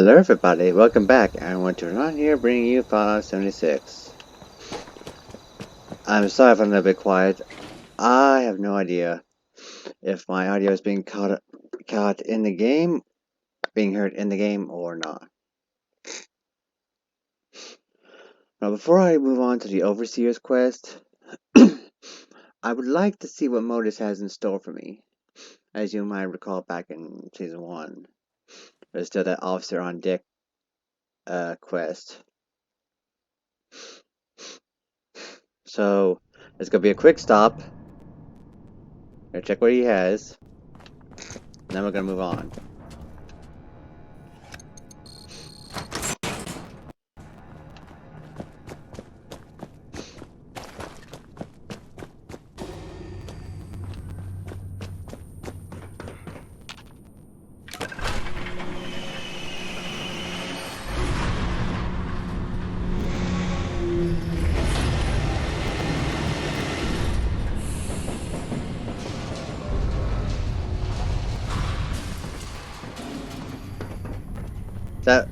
Hello everybody, welcome back. EmporerAaron here bringing you Fallout 76. I'm sorry if I'm a bit quiet. I have no idea if my audio is being caught in the game, being heard in the game or not. Now before I move on to the Overseer's quest, I would like to see what Modus has in store for me. As you might recall back in Season 1, there's still that Officer on Deck quest. So, it's going to be a quick stop. Gonna check what he has. Then we're going to move on.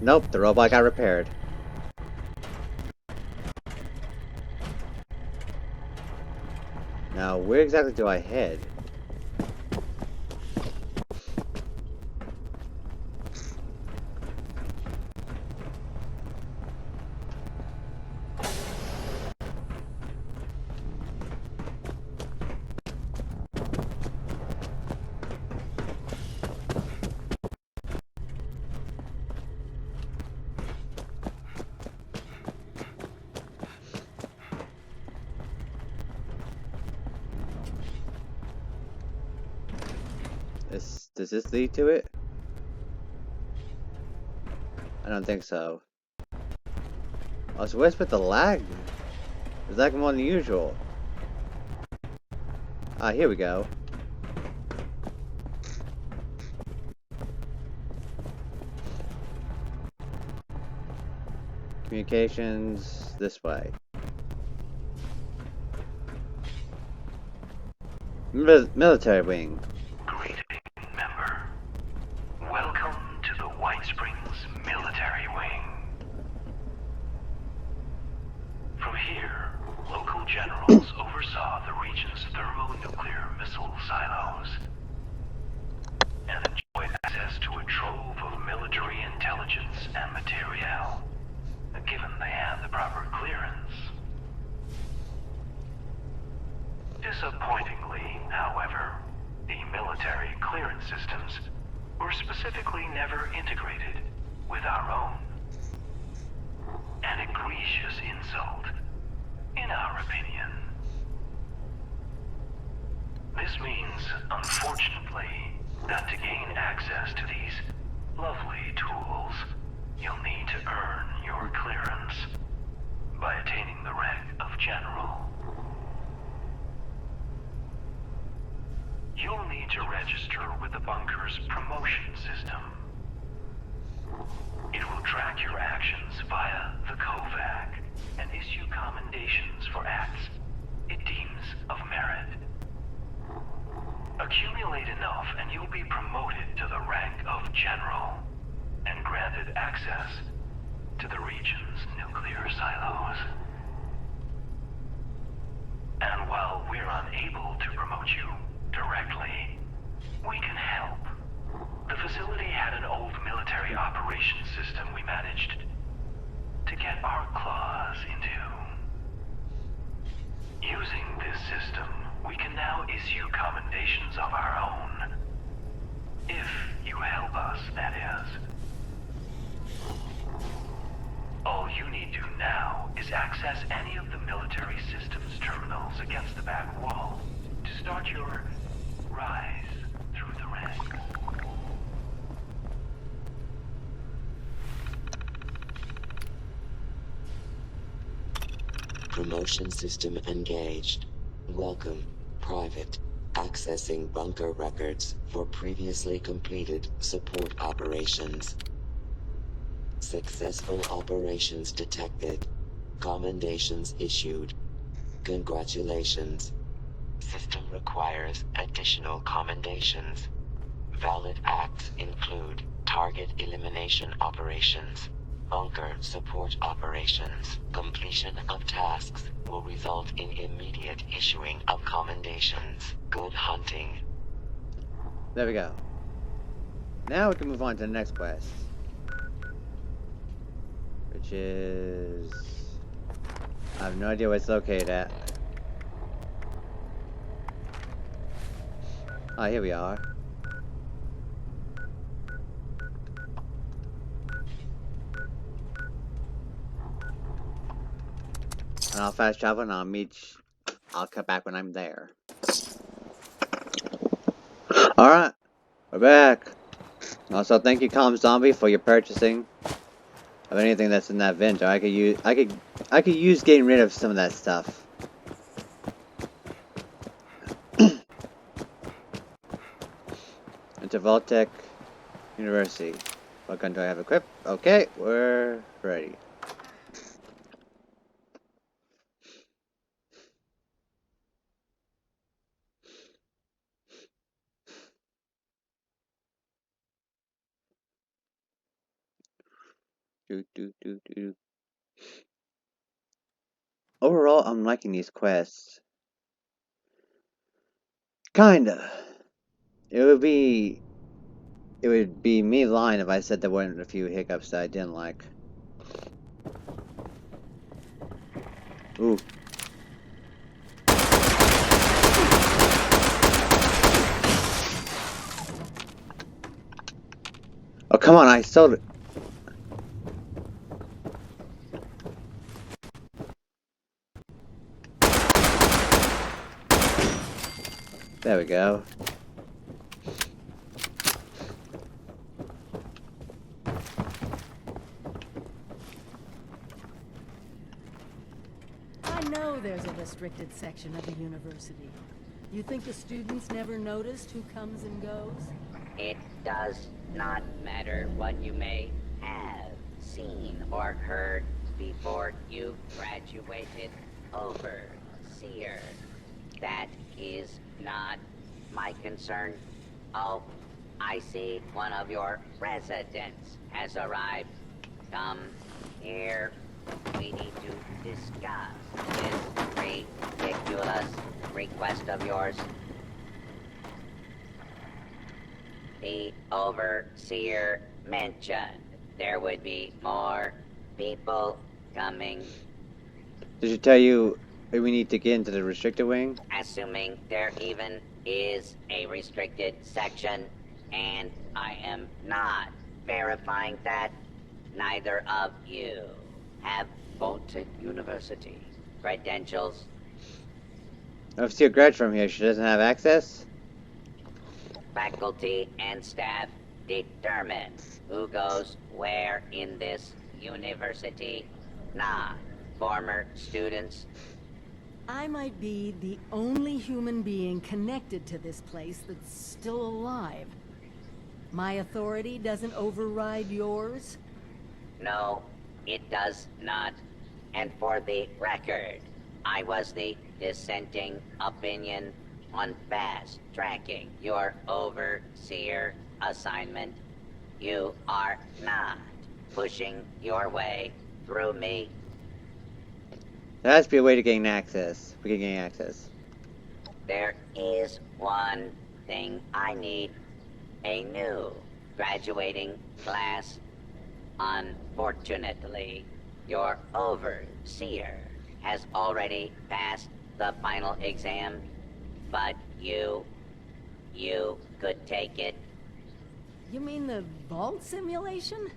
Nope, the robot got repaired. Now, where exactly do I head? Does this lead to it? I don't think so. Oh, so what's with the lag? It's lagging more than usual. Ah, here we go. Communications this way. Military wing. Military wing. From here, local generals oversaw the region's thermonuclear missile silos and enjoyed access to a trove of military intelligence and materiel, given they had the proper clearance. Disappointingly, however, the military clearance systems were specifically never integrated with our own. An egregious insult, in our opinion. This means, unfortunately, that to gain access to these lovely tools, you'll need to earn your clearance by attaining the rank of General. You'll need to register with the bunker's promotion system. It will track your actions via the COVAC and issue commendations for acts it deems of merit. Accumulate enough and you'll be promoted to the rank of General and granted access to the region's nuclear silos. And while we're unable to promote you directly, we can help. The facility had an old military operations system we managed to get our claws into. Using this system, we can now issue commendations of our own. If you help us, that is. All you need to now is access any of the military systems terminals against the back wall to start your rise through the ranks. Promotion system engaged. Welcome, Private. Accessing bunker records for previously completed support operations. Successful operations detected. Commendations issued. Congratulations. System requires additional commendations. Valid acts include target elimination operations, bunker support operations. Completion of tasks will result in immediate issuing of commendations. Good hunting. There we go. Now we can move on to the next quest, which is... I have no idea where it's located at. Ah, here we are. And I'll fast travel and I'll cut back when I'm there. Alright, we're back. Also, thank you, Calm Zombie, for your purchasing of anything that's in that vent. I could use getting rid of some of that stuff. Into Vault-Tec University. What gun do I have equipped? Okay, we're ready. Overall, I'm liking these quests. Kinda. It would be me lying if I said there weren't a few hiccups that I didn't like. Ooh. Oh, come on, I sold it. There we go. I know there's a restricted section of the university. You think the students never noticed who comes and goes? It does not matter what you may have seen or heard before you graduated, Overseer. That is not my concern. Oh, I see one of your residents has arrived. Come here. We need to discuss this ridiculous request of yours. The Overseer mentioned there would be more people coming. Did she tell you we need to get into the restricted wing? Assuming there even is a restricted section, and I am not verifying that. Neither of you have Vault-Tec University credentials. If she graduated from here, she doesn't have access? Faculty and staff determine who goes where in this university, not former students. I might be the only human being connected to this place that's still alive. My authority doesn't override yours? No, it does not. And for the record, I was the dissenting opinion on fast-tracking your Overseer assignment. You are not pushing your way through me. There has to be a way to gain access. We can gain access. There is one thing I need. A new graduating class. Unfortunately, your Overseer has already passed the final exam, but you could take it. You mean the vault simulation?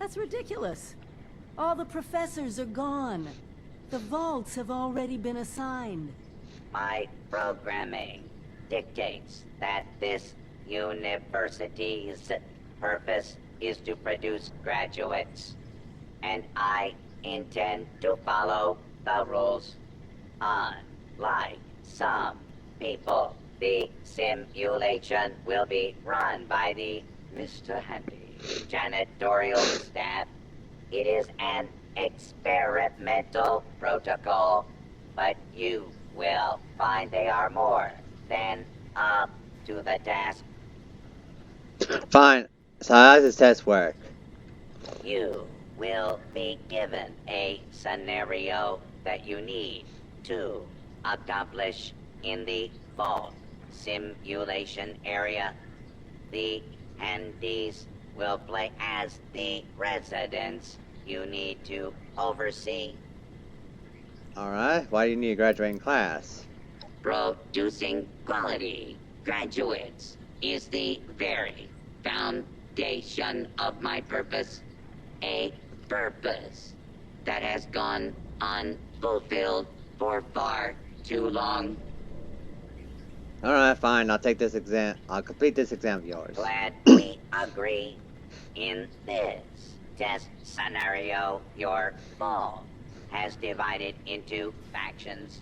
That's ridiculous. All the professors are gone. The vaults have already been assigned. My programming dictates that this university's purpose is to produce graduates, and I intend to follow the rules. Unlike some people, the simulation will be run by the Mr. Handy janitorial staff. It is an experimental protocol, but you will find they are more than up to the task. Fine. So how does this test work? You will be given a scenario that you need to accomplish in the vault simulation area. The handies will play as the residents you need to oversee. Alright, why do you need a graduating class? Producing quality graduates is the very foundation of my purpose. A purpose that has gone unfulfilled for far too long. Alright, fine, I'll take this exam. I'll complete this exam of yours. Glad we agree. In this test scenario, your vault has divided into factions.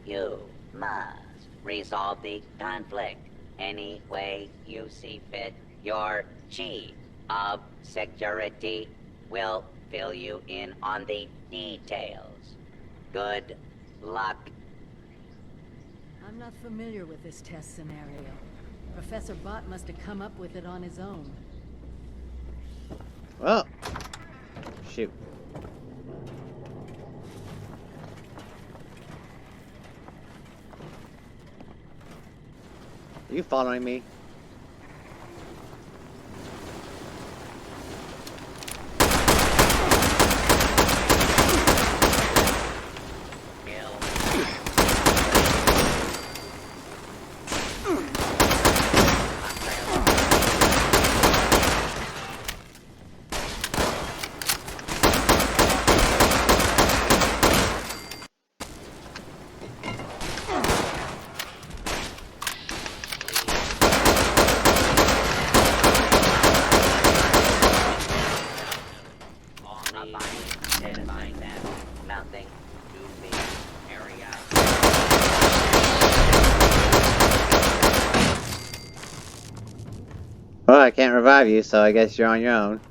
You must resolve the conflict any way you see fit. Your chief of security will fill you in on the details. Good luck. I'm not familiar with this test scenario. Professor Bott must have come up with it on his own. Well, shoot. Are you following me? Well, I can't revive you, so I guess you're on your own.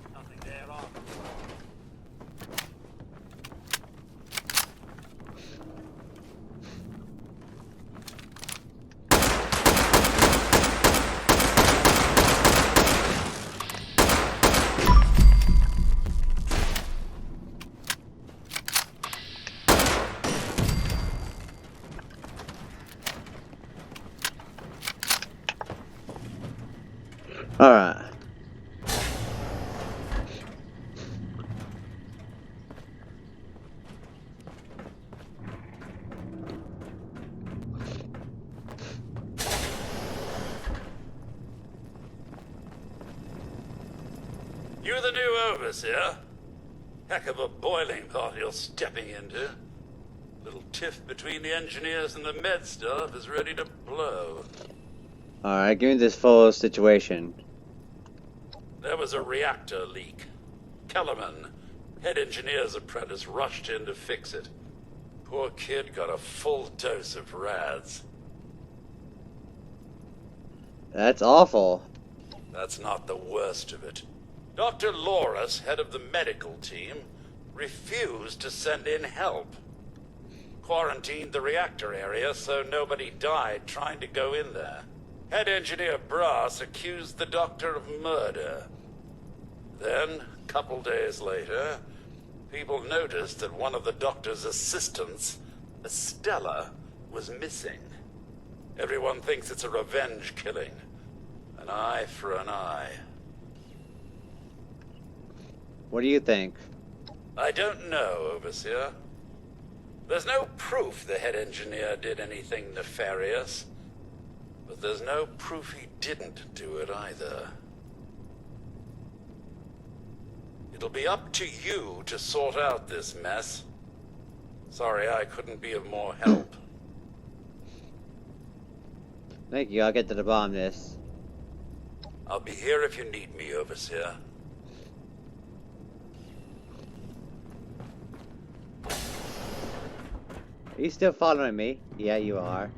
Alright. You the new overseer? Heck of a boiling pot you're stepping into. Little tiff between the engineers and the med staff is ready to blow. Alright, give me this full situation. There was a reactor leak. Kellerman, head engineer's apprentice, rushed in to fix it. Poor kid got a full dose of rads. That's awful. That's not the worst of it. Dr. Loris, head of the medical team, refused to send in help. Quarantined the reactor area so nobody died trying to go in there. Head engineer Brass accused the doctor of murder. Then, a couple days later, people noticed that one of the doctor's assistants, Estella, was missing. Everyone thinks it's a revenge killing. An eye for an eye. What do you think? I don't know, Overseer. There's no proof the head engineer did anything nefarious. But there's no proof he didn't do it either. It'll be up to you to sort out this mess. Sorry I couldn't be of more help. Thank you, I'll get to the bottom of this. I'll be here if you need me, Overseer. Are you still following me? Yeah, you are.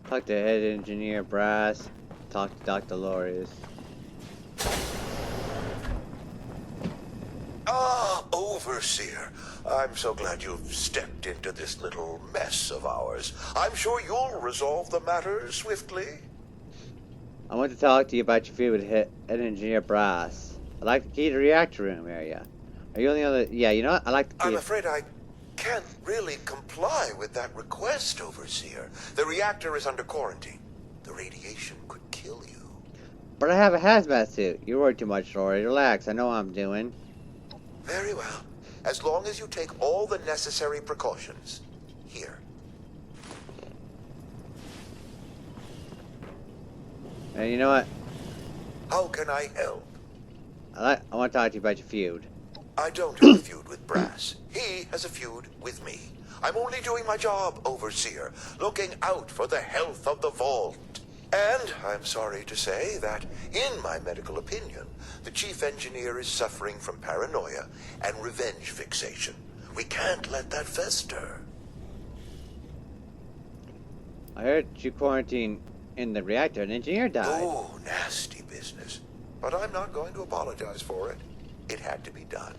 Talk to head engineer Brass. Talk to Dr. Loris. Ah, Overseer. Overseer, I'm so glad you've stepped into this little mess of ours. I'm sure you'll resolve the matter swiftly. I want to talk to you about your feud with Head Engineer Brass. I'd like the key to the reactor room area. Are you on the other? Yeah, you know what? I like the key. I'm afraid I can't really comply with that request, Overseer. The reactor is under quarantine. The radiation could kill you. But I have a hazmat suit. You worry too much, Rory. Relax. I know what I'm doing. Very well. As long as you take all the necessary precautions. Here. And you know what? How can I help? I want to talk to you about your feud. I don't have a feud with Brass. He has a feud with me. I'm only doing my job, Overseer, looking out for the health of the Vault. And I'm sorry to say that, in my medical opinion, the chief engineer is suffering from paranoia and revenge fixation. We can't let that fester. I heard you quarantined in the reactor. An engineer died. Oh, nasty business. But I'm not going to apologize for it. It had to be done.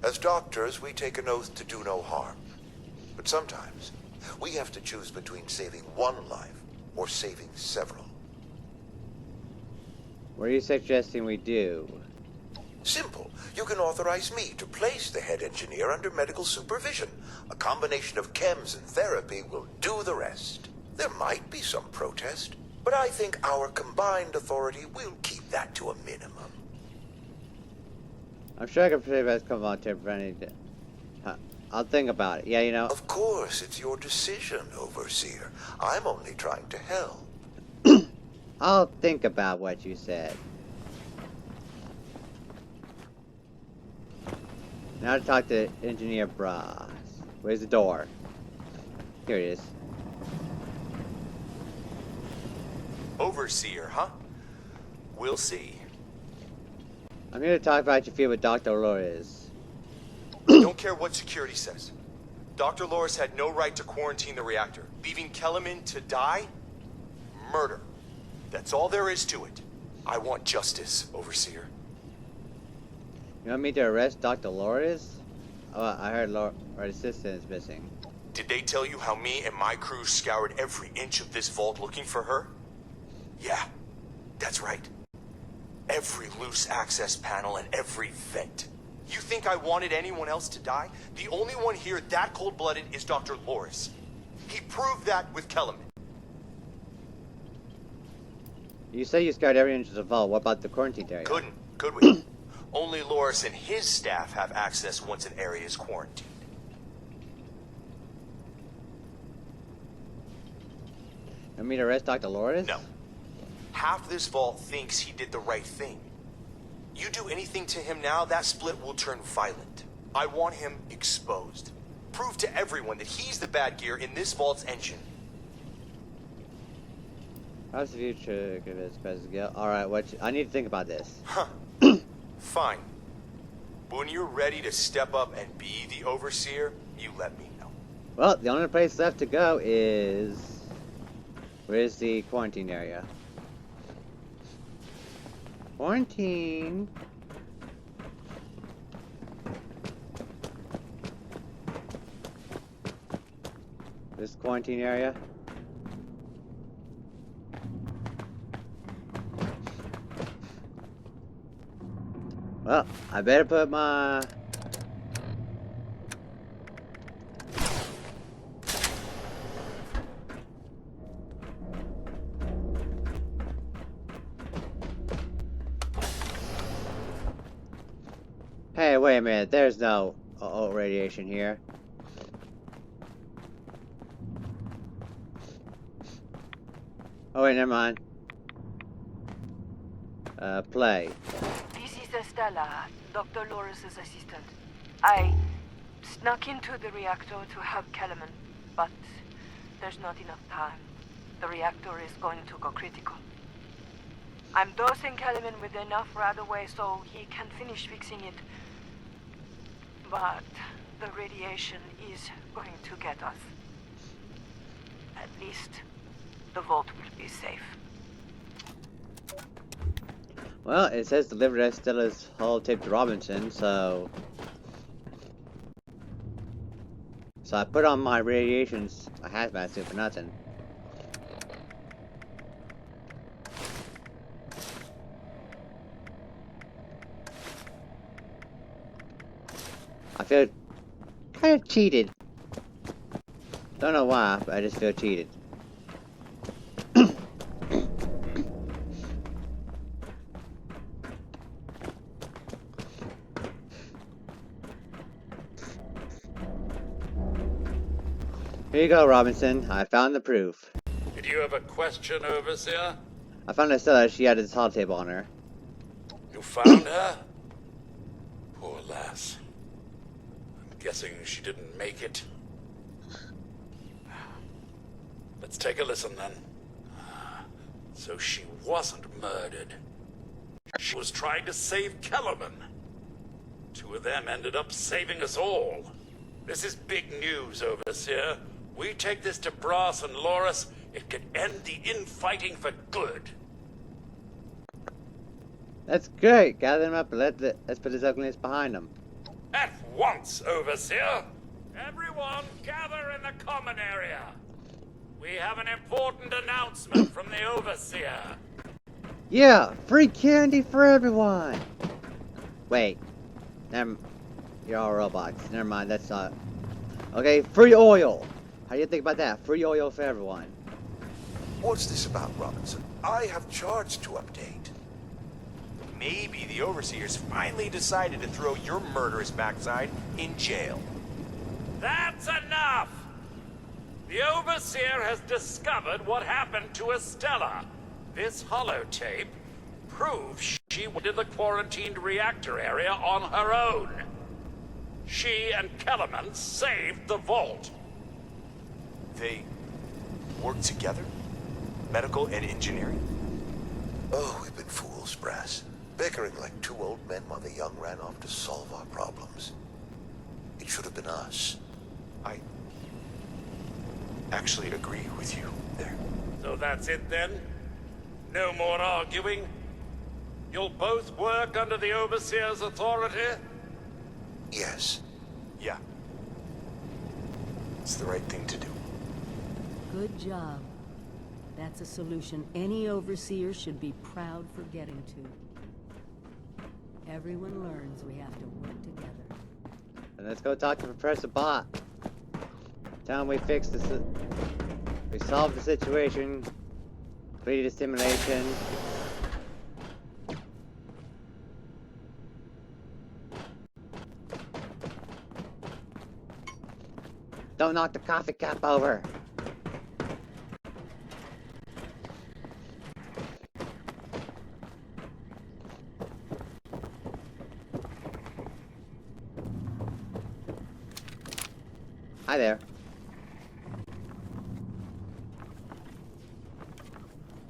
As doctors, we take an oath to do no harm. But sometimes, we have to choose between saving one life or saving several. What are you suggesting we do? Simple. You can authorize me to place the head engineer under medical supervision. A combination of chems and therapy will do the rest. There might be some protest, but I think our combined authority will keep that to a minimum. I'm sure I can pretty much come on to prevent I'll think about it. Yeah, you know. Of course, it's your decision, Overseer. I'm only trying to help. I'll think about what you said. Now to talk to Engineer Brass. Where's the door? Here it is. Overseer, huh? We'll see. I'm here to talk about your feud with Dr. Loris. Don't care what security says. Dr. Loris had no right to quarantine the reactor. Leaving Kellerman to die? Murder. That's all there is to it. I want justice, Overseer. You want me to arrest Dr. Loris? Oh, I heard our assistant is missing. Did they tell you how me and my crew scoured every inch of this vault looking for her? Yeah, that's right. Every loose access panel and every vent. You think I wanted anyone else to die? The only one here that cold-blooded is Dr. Loris. He proved that with Kellerman. You say you scoured every inch of the vault. What about the quarantine area? Couldn't, could we? Only Loris and his staff have access once an area is quarantined. You want me to arrest Dr. Loris? No. Half this vault thinks he did the right thing. You do anything to him now, that split will turn violent. I want him exposed. Prove to everyone that he's the bad gear in this vault's engine. How's the future give us best go? Alright, I need to think about this. Huh. Fine. When you're ready to step up and be the overseer, you let me know. Well, the only place left to go is... Where's the quarantine area? Quarantine! This quarantine area? Well, I better put my... Hey, wait a minute. There's no radiation here. Oh, wait, never mind. Play. This is Estella, Dr. Loris's assistant. I snuck into the reactor to help Kellerman, but there's not enough time. The reactor is going to go critical. I'm dosing Kellerman with enough right away so he can finish fixing it. But the radiation is going to get us. At least the vault will be safe. Well, it says delivered Estella's hull tape to Robinson, so... So I put on my radiations, a hazmat suit for nothing. I feel kind of cheated. Don't know why, but I just feel cheated. Here you go, Robinson. I found the proof. Did you have a question, Overseer? I found a cellar. She had a table on her. You found her? Poor lass. I'm guessing she didn't make it. Let's take a listen then. So she wasn't murdered. She was trying to save Kellerman. Two of them ended up saving us all. This is big news, Overseer. We take this to Brass and Loris, it could end the infighting for good. That's great. Gather them up and let's put this ugliness behind them. At once, Overseer! Everyone, gather in the common area. We have an important announcement from the Overseer. Yeah, free candy for everyone. Wait, you're all robots. Never mind, that's not. Okay, free oil. How do you think about that? Free oil for everyone. What's this about, Robinson? I have charts to update. Maybe the Overseers finally decided to throw your murderous backside in jail. That's enough! The Overseer has discovered what happened to Estella. This holotape proves she went to the quarantined reactor area on her own. She and Kellerman saved the vault. They work together? Medical and engineering? Oh, we've been fools, Brass. Bickering like two old men while the young ran off to solve our problems. It should have been us. I actually agree with you there. So that's it then? No more arguing? You'll both work under the Overseer's authority? Yes. Yeah. It's the right thing to do. Good job. That's a solution any overseer should be proud for getting to. Everyone learns we have to work together. And let's go talk to Professor Bot. Tell him we fixed the we solved the situation, completed the simulation. Don't knock the coffee cup over. Hi there.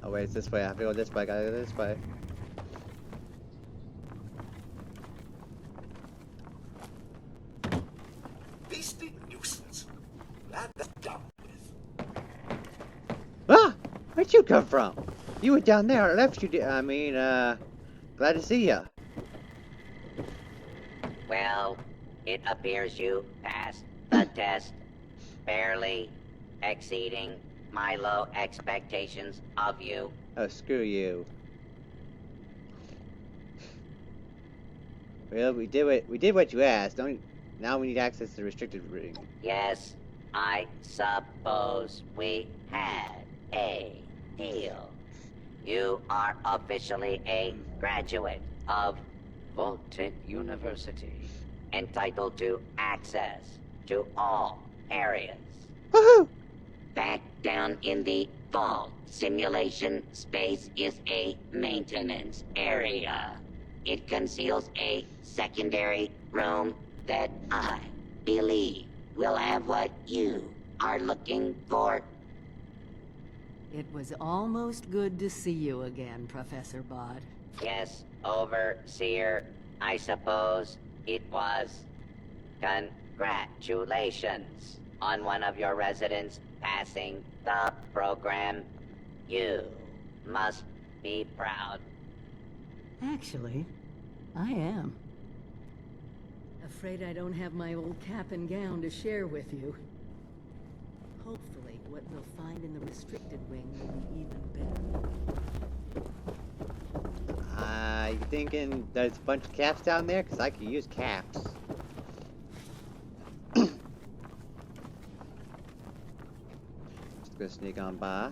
Oh wait, it's this way. I have to go this way. I gotta go this way. Beastly nuisance. That's done with. Ah! Where'd you come from? You were down there. I left you. Glad to see ya. Well, it appears you passed the test, barely exceeding my low expectations of you. Oh, screw you. Well, we did what you asked. Now we need access to the restricted ring. Yes, I suppose we had a deal. You are officially a graduate of Vault-Tec University, entitled to access to all areas. Woohoo! Back down in the vault, simulation space is a maintenance area. It conceals a secondary room that I believe will have what you are looking for. It was almost good to see you again, Professor Bod. Yes, Overseer, I suppose it was. Congratulations on one of your residents passing the program. You must be proud. Actually, I am. Afraid I don't have my old cap and gown to share with you. Hopefully, what we'll find in the restricted wing will be even better. You thinking there's a bunch of caps down there? Because I could use caps. Just gonna sneak on by.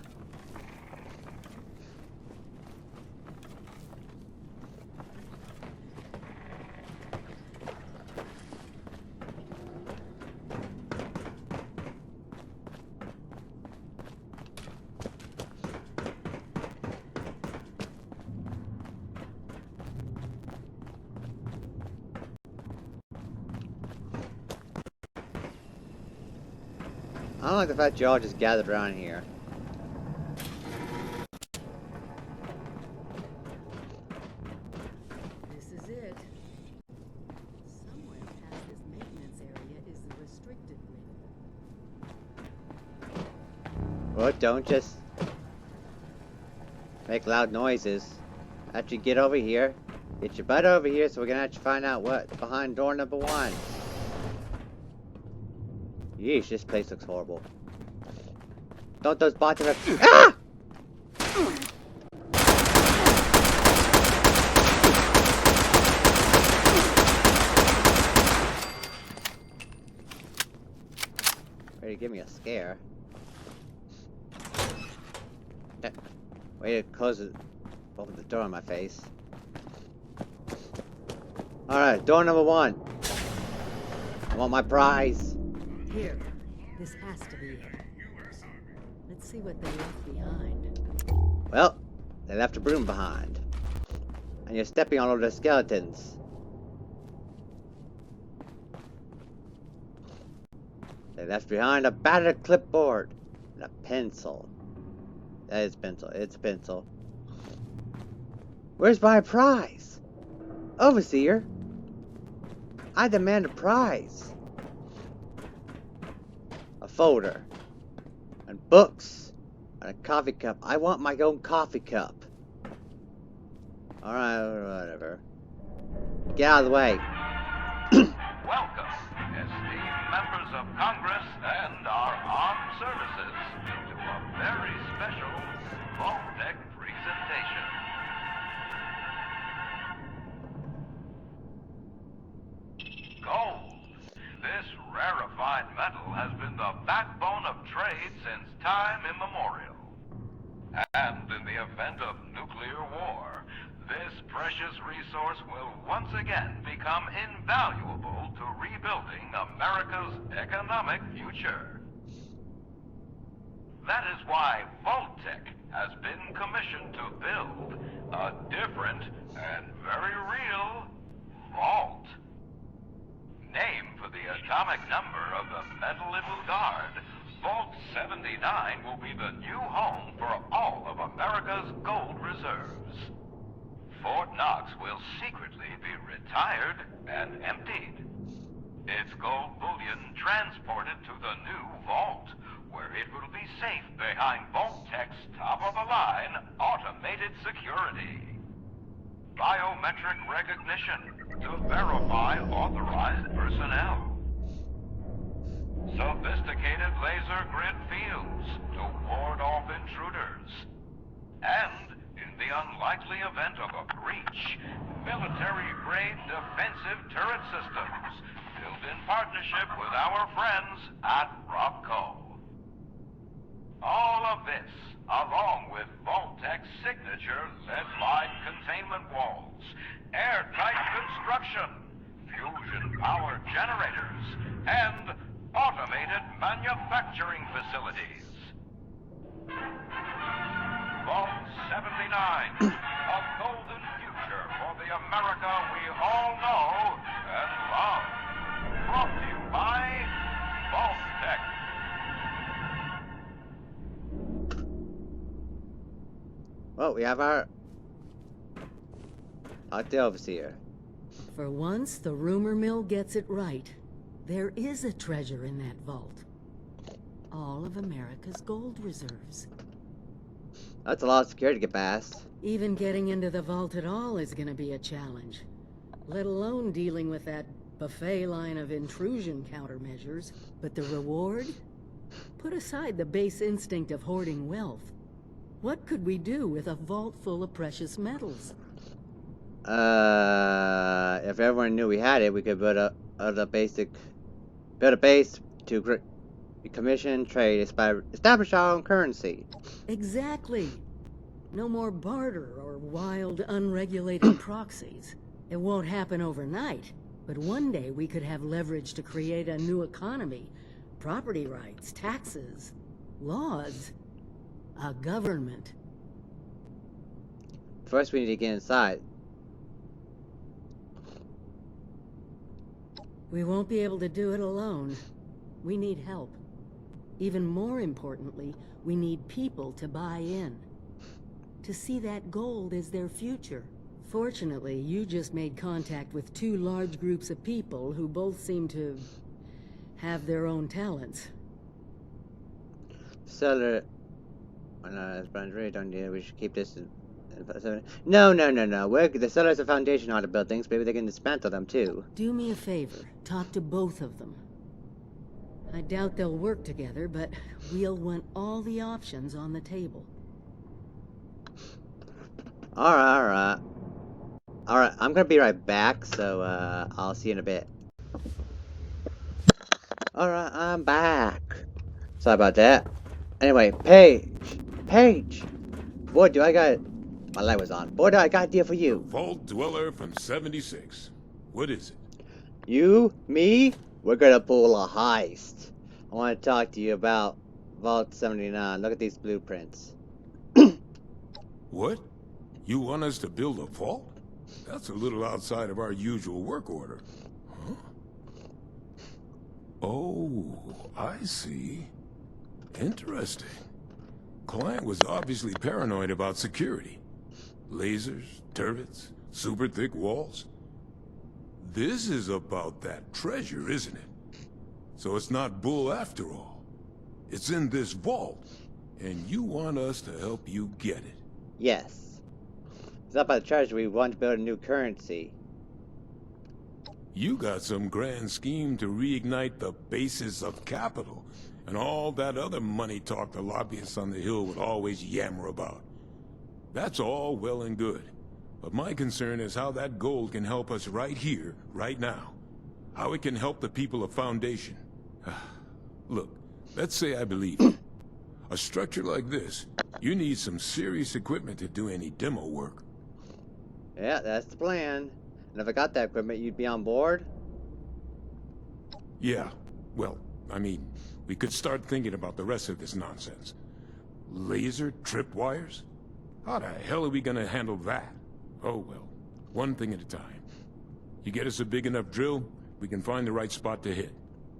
I don't like the fact y'all just gathered around here. This is it. Somewhere past this maintenance area is the restricted wing. Well, don't just make loud noises. Actually get over here. Get your butt over here so we can actually find out what's behind door number 1. Yeesh, this place looks horrible. Don't those bots have... Ah! Ready to give me a scare. Way to close it. Open the door on my face. Alright, door number 1. I want my prize. Here. This has to be it. Let's see what they left behind. Well, they left a broom behind. And you're stepping all over the skeletons. They left behind a battered clipboard and a pencil. That is pencil. It's a pencil. Where's my prize? Overseer, I demand a prize. A folder. And books. And a coffee cup. I want my own coffee cup. Alright, whatever. Get out of the way. Welcome, esteemed members of Congress and our armed services, to a very special Vault-Tec presentation. Gold. This rarefied metal has been the backbone of trade since time immemorial. And in the event of nuclear war, this precious resource will once again become invaluable to rebuilding America's economic future. That is why Vault-Tec has been commissioned to build a different and very real vault. Named for the atomic number of the metal it will guard, Vault 79 will be the new home for all of America's gold reserves. Fort Knox will secretly be retired and emptied. Its gold bullion transported to the new vault, where it will be safe behind Vault-Tec's top-of-the-line automated security. Biometric recognition to verify authorized personnel. Sophisticated laser grid fields to ward off intruders. And, in the unlikely event of a breach, military-grade defensive turret systems built in partnership with our friends at Robco. All of this, along with Vault-Tec's signature lead-lined containment walls, airtight construction, fusion power generators, and automated manufacturing facilities. Vault 79, a golden future for the America we all know and love. Brought to you by Vault-Tec. Well, we have our the overseer. For once, the rumor mill gets it right. There is a treasure in that vault. All of America's gold reserves. That's a lot of security to get past. Even getting into the vault at all is gonna be a challenge. Let alone dealing with that buffet line of intrusion countermeasures. But the reward? Put aside the base instinct of hoarding wealth. What could we do with a vault full of precious metals? If everyone knew we had it, we could build a base to commission, trade, establish our own currency. Exactly. No more barter or wild, unregulated proxies. It won't happen overnight, but one day we could have leverage to create a new economy. Property rights, taxes, laws, a government. First, we need to get inside. We won't be able to do it alone. We need help. Even more importantly, we need people to buy in. To see that gold is their future. Fortunately, you just made contact with two large groups of people who both seem to have their own talents. Seller. Oh, no, that's Brian's really don't do. We should keep this. No. The sellers of Foundation know how to build things. Maybe they can dismantle them too. Do me a favor. Talk to both of them. I doubt they'll work together, but we'll want all the options on the table. Alright, I'm gonna be right back, so I'll see you in a bit. Alright, I'm back. Sorry about that. Anyway, Paige! Boy, do I got... My light was on. Boy, do I got a deal for you. Vault Dweller from 76. What is it? You, me, we're gonna pull a heist. I want to talk to you about Vault 79. Look at these blueprints. What? You want us to build a vault? That's a little outside of our usual work order. Huh? Oh, I see. Interesting. Client was obviously paranoid about security. Lasers, turrets, super thick walls. This is about that treasure, isn't it? So it's not bull after all. It's in this vault, and you want us to help you get it. Yes. It's not about the treasure. We want to build a new currency. You got some grand scheme to reignite the basis of capital, and all that other money talk the lobbyists on the Hill would always yammer about. That's all well and good, but my concern is how that gold can help us right here, right now. How it can help the people of Foundation. Look, let's say I believe you. A structure like this, you need some serious equipment to do any demo work. Yeah, that's the plan. And if I got that equipment, you'd be on board? Yeah, well, I mean, we could start thinking about the rest of this nonsense. Laser tripwires? How the hell are we gonna handle that? Oh well, one thing at a time. You get us a big enough drill, we can find the right spot to hit.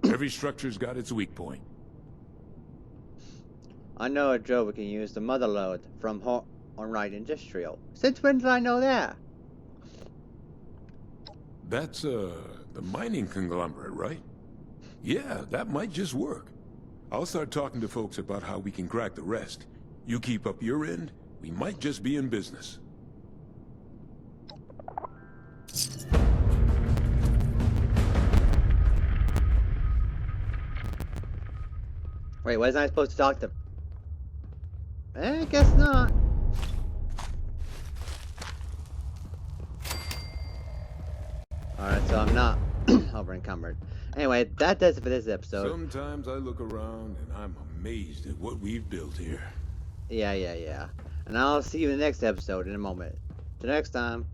Every structure's got its weak point. I know a drill we can use, the mother lode from Hornwright Industrial. Since when did I know that? That's, the mining conglomerate, right? Yeah, that might just work. I'll start talking to folks about how we can crack the rest. You keep up your end, we might just be in business. Wait, wasn't I supposed to talk to... I guess not. Alright, so I'm not over encumbered. Anyway, that does it for this episode. Sometimes I look around and I'm amazed at what we've built here. Yeah. And I'll see you in the next episode in a moment. Till next time.